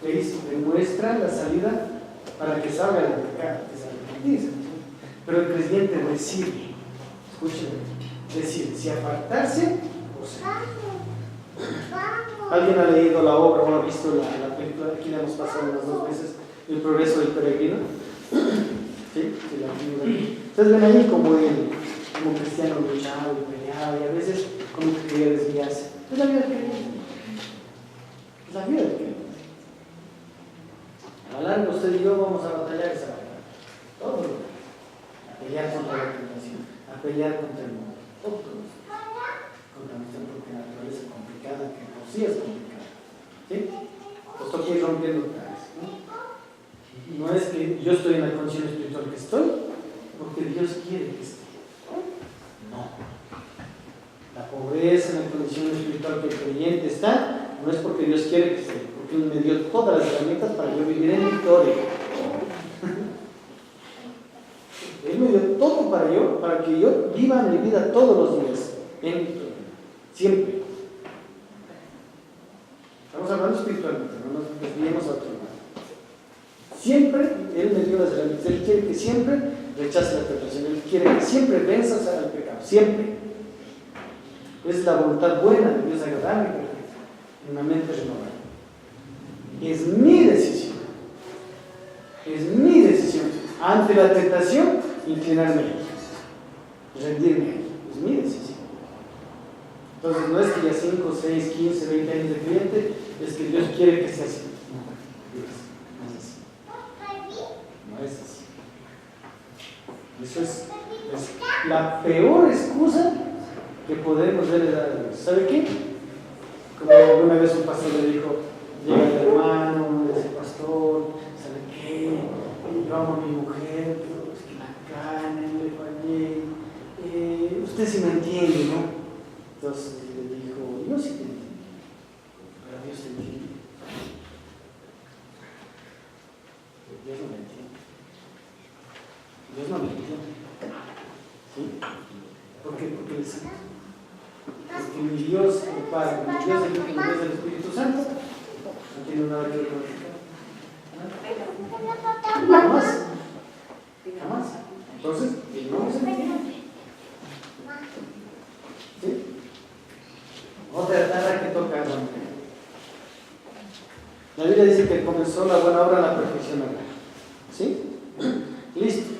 Speaker 1: le muestra la salida para que salga del pecado, que se arrepentirse. Pero el creyente decide, escúchenme, decide si apartarse o seguir. ¿Alguien ha leído la obra o ha visto la película? Aquí la hemos pasado las 2 veces, El progreso del peregrino. ¿Sí? Ustedes ven ahí como cristiano luchaba y peleaba y a veces como que quería desviarse. Es la vida del creyente. Es la vida del creyente. A lo largo usted y yo vamos a batallar esa batalla. Todo lo que a pelear contra la tentación, a pelear contra el mundo, contra nuestra propia naturaleza complicada, que por sí es complicada. ¿Sí? Pues toca ir rompiendo otra vez, ¿no? No es que yo estoy en la condición espiritual que estoy, porque Dios quiere que esté. No. La pobreza en la condición espiritual que el creyente está, no es porque Dios quiere que esté, porque Él me dio todas las herramientas para yo vivir en victoria. Él me dio todo para que yo viva mi vida todos los días en victoria. Siempre. Estamos hablando espiritualmente, no nos desviemos a otro lado. Siempre Él me dio las herramientas. Él quiere que siempre rechace la tentación. Él quiere que siempre venzas al pecado, siempre. Es la voluntad buena de Dios, agradable y perfecta, en una mente renovada. Es mi decisión. Es mi decisión. Ante la tentación, inclinarme a ella, rendirme a ella. Es mi decisión. Entonces, no es que ya 5, 6, 15, 20 años de creyente, es que Dios quiere que sea así. No es así. No es así. Eso es la peor excusa que podemos darle a Dios. ¿Sabe qué? Como alguna vez un pastor le dijo, llega el hermano, le dice, pastor, ¿sabe qué? Yo amo a mi mujer, pero es que la carne, le fallé. Usted sí me entiende, ¿no? Entonces le dijo, yo sí te entiendo, pero Dios te entiende. Dios no me entiende. Dios no me entiende. ¿Sí? ¿Por qué? Porque Él es santo. Porque mi Dios, el Padre, mi Dios, el Hijo y mi Dios, el Espíritu Santo, no tiene nada que ver con el pecado. Jamás. Jamás. Entonces, no se entiende. ¿Sí? Otra tarea que toca a la mujer. La Biblia dice que comenzó la buena obra, la perfeccionará. ¿Sí? Listo.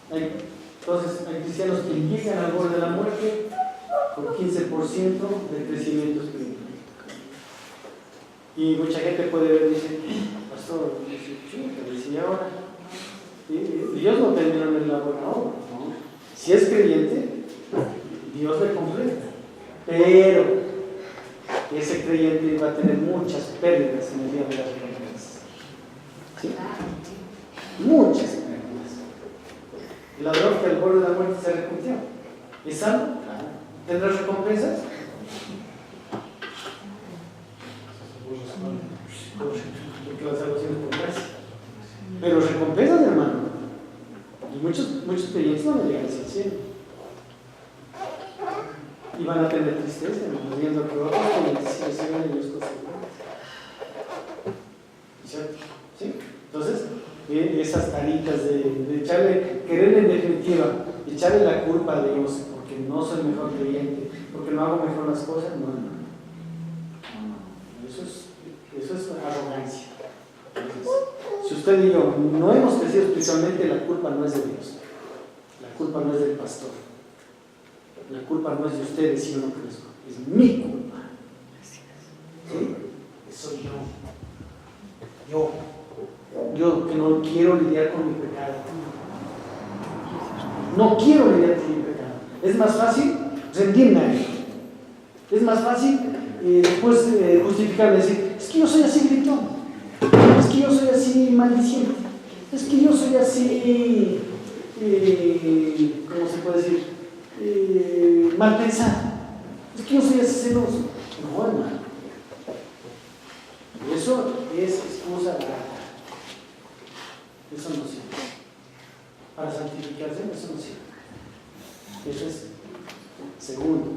Speaker 1: Entonces, hay cristianos que llegan al borde de la muerte con 15% de crecimiento espiritual. Y mucha gente puede ver y dice, pastor, ¿y ahora? Dios no terminó en la buena obra, ¿no? Si es creyente, Dios le completa. Pero ese creyente va a tener muchas pérdidas en el día de las recompensas. ¿Sí? Muchas pérdidas. El ladrón que al borde de la muerte se arrepintió. ¿Es salvo? Claro. ¿Tendrá recompensas? Porque la salvación es por gracia. Pero recompensas, hermano. Y muchos creyentes van a llegar hacia el cielo. Y van a tener tristeza, hermano, viendo trabajos que reciben ellos cosas buenas. ¿Cierto? ¿Sí? Entonces, esas taritas de echarle, querer en definitiva, echarle la culpa a Dios porque no soy mejor creyente, porque no hago mejor las cosas, no. Eso es arrogancia. Entonces, si usted y yo no hemos crecido espiritualmente, la culpa no es de Dios, la culpa no es del pastor, la culpa no es de ustedes si yo no crezco, es mi culpa. ¿Sí? Soy yo que no quiero lidiar con mi pecado. No quiero lidiar con mi pecado. Es más fácil rendirme a él. Es más fácil después justificarme, decir, es que yo soy así gritón, es que yo soy así maldiciente, es que yo soy así, ¿cómo se puede decir? Mal pensado, es que yo soy así celoso. No, hermano. Eso es excusa barata. Eso no sirve. Para santificarse, eso no sirve. Eso es segundo.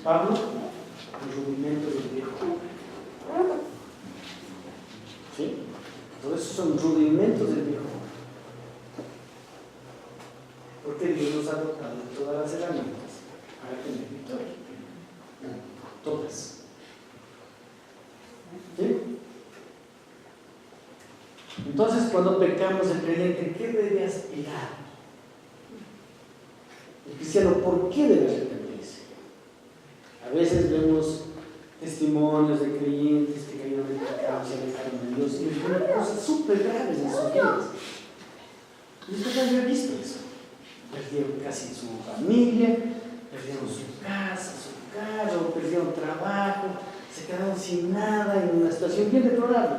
Speaker 1: Pablo, el rudimento del viejo. ¿Sí? Entonces, esos son rudimentos del viejo. Porque Dios nos ha dotado de todas las herramientas para tener victoria. Todas. ¿Sí? Entonces, cuando pecamos, el creyente, ¿qué debe aspirar? El cristiano, ¿por qué debe arrepentirse? A veces vemos testimonios de creyentes que cayeron en pecado, se alejaron de Dios y vieron cosas súper graves en sus vidas. Y ustedes han visto eso. Perdieron casi su familia, perdieron su casa, su carro, perdieron trabajo, se quedaron sin nada en una situación bien deplorable.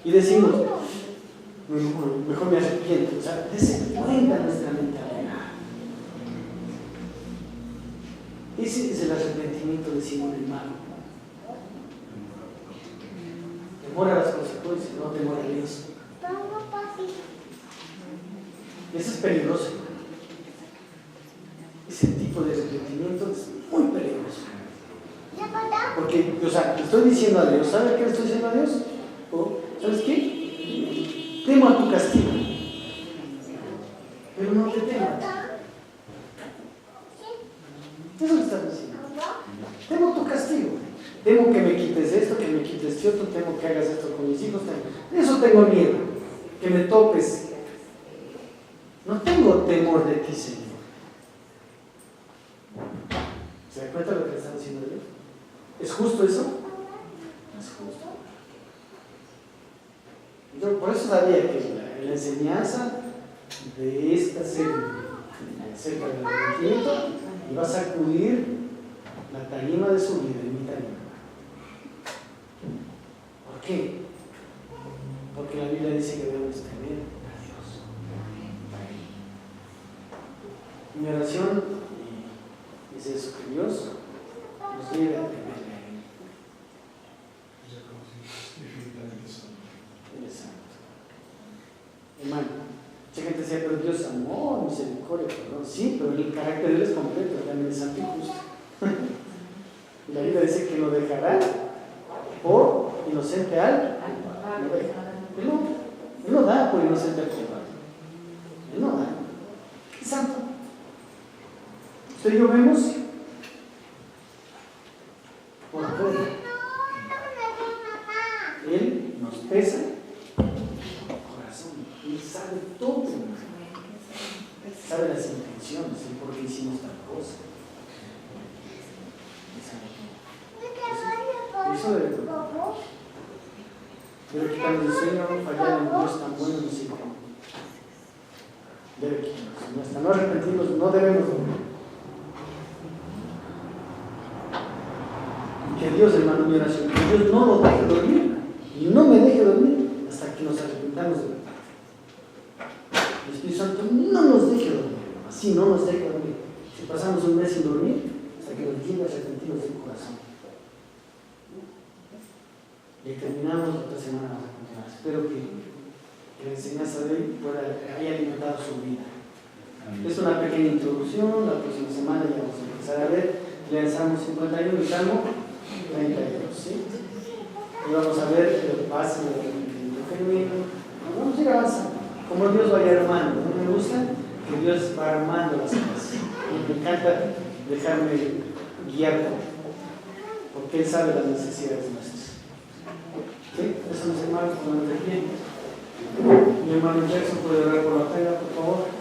Speaker 1: Y decimos, mejor me arrepiento. O sea, dese cuenta nuestra mentalidad. Ese es el arrepentimiento de Simón el Mago. Temor a las consecuencias, no temor a Dios. Eso es peligroso. Ese tipo de arrepentimiento es muy peligroso. Porque, o sea, le estoy diciendo a Dios, ¿sabe qué le estoy diciendo a Dios? ¿O, ¿sabes qué? Temo a tu castigo. pero no te temo. Eso me está diciendo. Temo tu castigo. Temo que me quites esto, que me quites esto, temo que hagas esto con mis hijos. Eso tengo miedo. Que me topes. No tengo temor de ti, Señor. ¿Se da cuenta de lo que le está diciendo Dios? ¿Es justo eso? No es justo. Yo por eso sabía que la enseñanza de esta serie acerca del arrepentimiento iba a sacudir la tarima de su vida y mi tarima. ¿Por qué? Porque la Biblia dice que debemos temer a Dios. Mi oración es eso, que Dios nos lleve a temerle a Él. Él es santo. Hermano, mucha gente decía, pero Dios amor, misericordia, perdón. Sí, pero el carácter de Él es completo, también es santo y justo. Y la Biblia dice que lo dejará por inocente al no deja. Él no da por inocente al culpable. Él no da. Es santo. Usted y yo vemos por afuera. Él nos pesa el corazón. Él sabe todo. Sabe las intenciones, el por qué hicimos tal cosa. Eso debe preocupar. Debe quitarnos el sueño, fallar en Dios tan bueno y sin amor. Debe quitarnos. Hasta no arrepentirnos, no debemos dormir. Y que Dios, hermano, mi oración, que Dios no lo deje dormir y no me deje dormir hasta que nos arrepentamos de verdad. El Espíritu Santo no nos deje dormir, así no nos deje dormir. Si pasamos un mes sin dormir, hasta que nos lleve a arrepentirnos del corazón. Y terminamos la otra semana, vamos a continuar. Espero que la enseñanza de hoy haya alimentado su vida. Es una pequeña introducción, la próxima semana ya vamos a empezar a ver. Ya en Salmo 51 y Salmo 32, ¿sí? Y vamos a ver el paso del genuino. Vamos a ir avanzando. Como Dios vaya armando. No me gusta que Dios va armando las cosas. Me encanta dejarme guiar porque Él sabe las necesidades nuestras. ¿Sí? Eso, mis hermanos, con el pie. Mi hermano Jackson puede orar por la pena, por favor.